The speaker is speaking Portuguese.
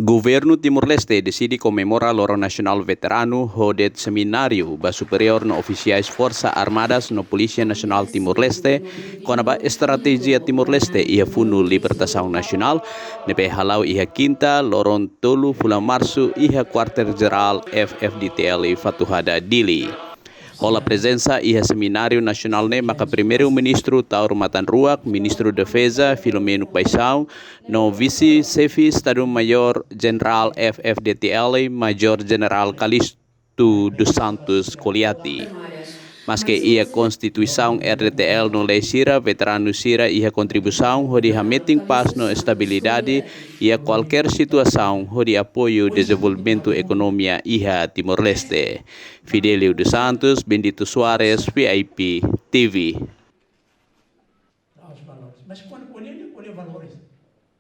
Governo Timor-Leste decide comemorar Loro Nacional Veterano Hodet Seminário ba superior no oficiais Força Armadas no Polícia Nacional Timor-Leste com a estratégia Timor-Leste e a Fundo Libertação Nacional nebe halau iha quinta Loron Tolu Fulan Março iha Quarter Geral FFDTL Fatuhada Dili. Rola presença e seminário nacional maka primeiro-ministro Tauro Matan Ruak, ministro de Defesa Filomeno Paisão, no vice-chefe Estado-Maior General FFDTL Major General Calixto dos Santos Coliati. Mas que ia Constituição RDTL no lei sira, veterano sira ia contribuição, hodi meeting paz no estabilidade e a qualquer situação, hodi apoio desenvolvimento economia ia Timor-Leste. Fidelio dos Santos, Bendito Soares, VIP TV. Mas quando colher valores.